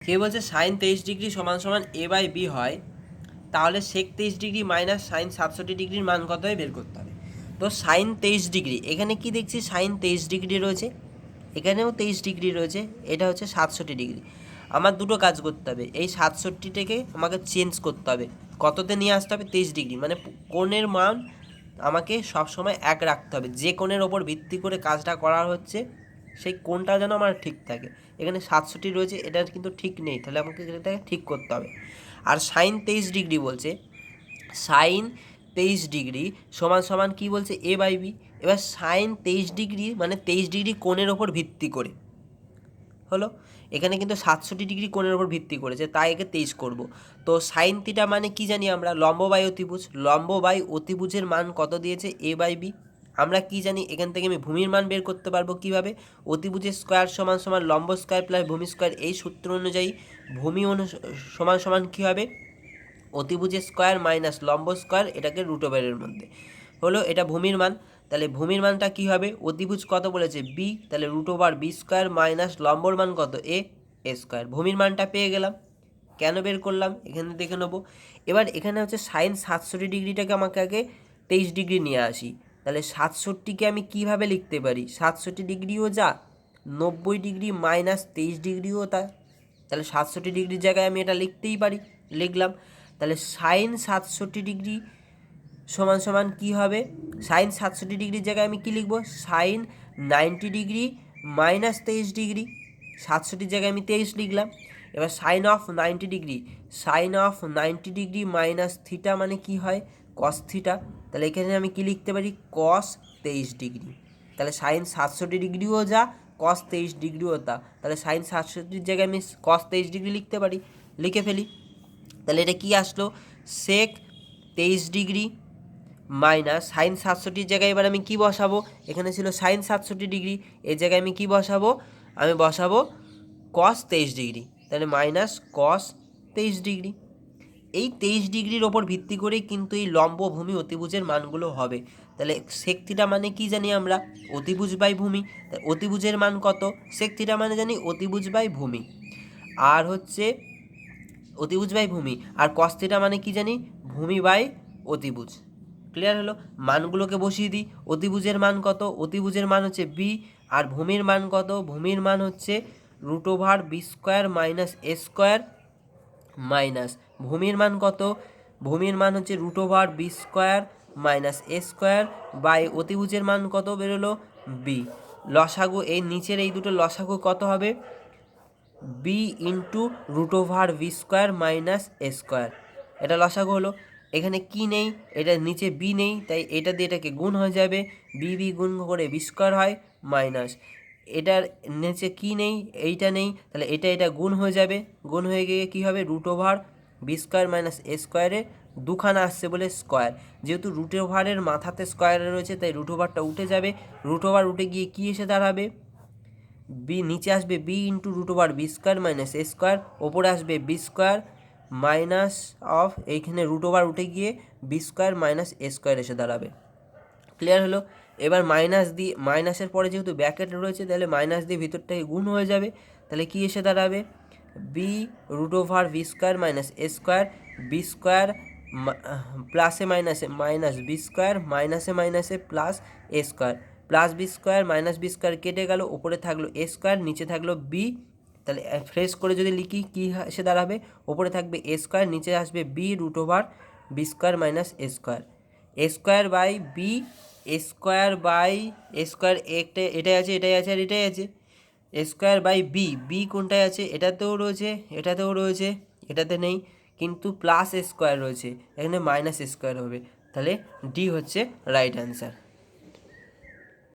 কে বলছে sign 23 degree সমান সমান এ বাই বি হয়, তাহলে সেক 23 ডিগ্রি মাইনাস সাইন 67 ডিগ্রির মান কত হয় বের করতে হবে। তো সাইন 23 ডিগ্রি, এখানে কি দেখছি সাইন 23 ডিগ্রি রয়েছে, এখানেও 23 ডিগ্রি রয়েছে, এটা হচ্ছে 67 ডিগ্রি। আমার দুটো কাজ করতে হবে, এই 67টাকে আমাকে চেঞ্জ করতে হবে, কততে নিয়ে আসতে হবে 23 ডিগ্রি, মানে কোণের মান আমাকে সবসময় এক রাখতে হবে, যে কোণের ওপর ভিত্তি করে কাজটা করা হচ্ছে সেই কোণটা যেন আমার ঠিক থাকে। এখানে 67 রয়েছে, এটা কিন্তু ঠিক নেই, তাহলে আমাকে এটাকে ঠিক করতে হবে। আর সাইন 23 ডিগ্রি বলছে, সাইন 23 ডিগ্রি সমান সমান কী বলছে এ বাই বি। এবার সাইন 23 ডিগ্রি মানে 23 ডিগ্রি কোণের ওপর ভিত্তি করে হলো, এখানে কিন্তু 67 ডিগ্রি কোণের ওপর ভিত্তি করেছে, তাই একে 23 করব। তো সাইন থিটা মানে কি জানি আমরা, লম্ব বাই অতিভুজ, লম্ব বাই অতিভুজের মান কত দিয়েছে এ বাই বি। আমরা কি জানি, এখান থেকে আমি ভূমির মান বের করতে পারবো কিভাবে, অতিভুজের স্কোয়ার সমান সমান লম্ব স্কোয়ার প্লাস ভূমি স্কোয়ার, এই সূত্র অনুযায়ী ভূমি সমান সমান কী হবে, অতিভুজের স্কোয়ার মাইনাস লম্ব স্কোয়ার, এটাকে রুট ওভারের মধ্যে হলো, এটা ভূমির মান। তাহলে ভূমির মানটা কী হবে, অতিভুজ কত বলেছে বি, তাহলে root over B square minus লম্বর মান কত এ স্কোয়ার। ভূমির মানটা পেয়ে গেলাম। কেন বের করলাম এখানে দেখে নেবো। এবার এখানে হচ্ছে সাইন 67 ডিগ্রিটাকে আমাকে আগে 23 ডিগ্রি নিয়ে আসি, তাহলে 67কে আমি কিভাবে লিখতে পারি, 67 ডিগ্রিও যা, 90 ডিগ্রি মাইনাস 23 ডিগ্রিও তা, তাহলে 67 ডিগ্রির জায়গায় আমি এটা লিখতেই পারি, লিখলাম। তাহলে সাইন 67 ডিগ্রি সমান সমান কী হবে, সাইন 67 ডিগ্রির জায়গায় আমি কী লিখব, সাইন 90 ডিগ্রি মাইনাস 23 ডিগ্রি, 67 জায়গায় আমি 23 লিখলাম। এবার sine of 90 degree, sine of 90 degree minus theta মানে কি হয় কস থিটা, তাহলে এখানে আমি কি লিখতে পারি কস 23 ডিগ্রি। তাহলে সাইন 67 ডিগ্রিও যা, কস 23 ডিগ্রিও তা, তাহলে সাইন 67 জায়গায় আমি কস 23 ডিগ্রি লিখতে পারি, লিখে ফেলি। তাহলে এটা কি আসলো, সেক 23 ডিগ্রি মাইনাস সাইন 67 জায়গায় এবার আমি কি বসাবো, এখানে ছিল সাইন 67 ডিগ্রি, এর জায়গায় আমি কি বসাবো, আমি বসাবো কস 23 ডিগ্রি, তাহলে মাইনাস কস 23 ডিগ্রি। এই 23 ডিগ্রির ওপর ভিত্তি করেই কিন্তু এই লম্ব ভূমি অতিভুজের মানগুলো হবে। তাহলে সেক থিটা মানে কি জানি আমরা, অতিভুজ বাই ভূমি, অতিভুজের মান কত, সেক থিটা মানে জানি অতিভুজ বাই ভূমি, আর হচ্ছে অতিভুজ বাই ভূমি, আর কস থিটা মানে কি জানি ভূমি বাই অতিভুজ। ক্লিয়ার হলো, মানগুলোকে বসিয়ে দিই, অতিভুজের মান কত, অতিভুজের মান হচ্ছে বি, আর ভূমির মান কত, ভূমির মান হচ্ছে root over B square minus A square, minus ভূমির মান কত, ভূমির মান হচ্ছে root over B square minus A square by অতিভুজের মান কত বেরোলো বি। লসাগু এই নিচের এই দুটো লসাগু কত হবে, B into root over B square minus A square, এটা লসাগু হলো। এখানে কি নেই, এটা নিচে বি নেই, তাই এটা দিয়ে এটাকে গুণ হয়ে যাবে, বি বি গুণ করে বি স্কোয়ার হয় মাইনাস, এটার নিচে কি নেই, এইটা নেই, তাহলে এটা গুণ হয়ে যাবে, গুণ হয়ে গিয়ে কী হবে root over B square minus A স্কোয়ারে দুখানা আসছে বলে স্কোয়ার, যেহেতু রুট ওভারের মাথাতে স্কোয়ারে রয়েছে তাই রুট ওভারটা উঠে যাবে, রুট ওভার উঠে গিয়ে কী এসে দাঁড়াবে, বি নিচে আসবে B into root over B square minus A square, ওপরে আসবে বি স্কোয়ার মাইনাস অফ, এইখানে রুট ওভার উঠে গিয়ে B square minus A square এসে দাঁড়াবে। ক্লিয়ার হলো। এবার মাইনাস দিয়ে, মাইনাসের পরে যেহেতু ব্র্যাকেট রয়েছে তাহলে মাইনাস দিয়ে ভিতরটাকে গুণ হয়ে যাবে, তাহলে কি এসে দাঁড়াবে B root over B square minus A square, B square প্লাসে মাইনাসে মাইনাস বি স্কোয়ার, মাইনাসে মাইনাসে plus A square, plus B square minus B square কেটে গেল, ওপরে থাকলো এ স্কোয়ার নিচে থাকলো বি, তাহলে ফ্রেশ করে যদি লিখি কী এসে দাঁড়াবে, ওপরে থাকবে এ স্কোয়ার নিচে আসবে B root over B square minus A square, A square by B, A square by A square, একটা এটাই আছে এটাই আছে আর এটাই আছে, A square by B, B কোনটায় আছে এটাতেও রয়েছে এটাতেও রয়েছে, এটাতে নেই কিন্তু প্লাস এ স্কোয়ার রয়েছে, এখানে মাইনাস এ স্কোয়ার হবে, তাহলে ডি হচ্ছে রাইট অ্যান্সার।